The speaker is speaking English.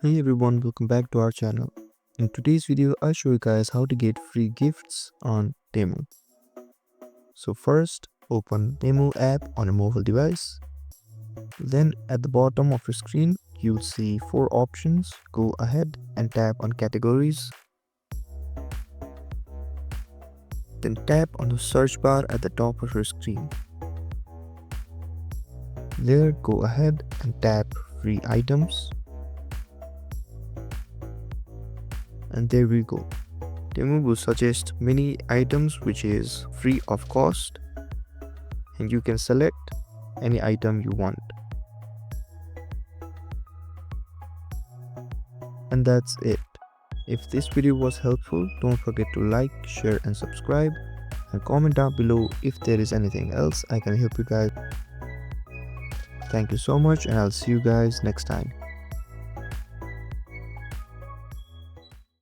Hey everyone, welcome back to our channel. In today's video, I'll show you guys how to get free gifts on Temu. So first, open Temu app on your mobile device. Then at the bottom of your screen, you'll see 4 options. Go ahead and tap on categories. Then tap on the search bar at the top of your screen. There, go ahead and tap free items. And there we go. Temu will suggest many items which is free of cost, and you can select any item you want. And that's it. If this video was helpful, don't forget to like, share and subscribe, and comment down below if there is anything else I can help you guys. Thank you so much, and I'll see you guys next time.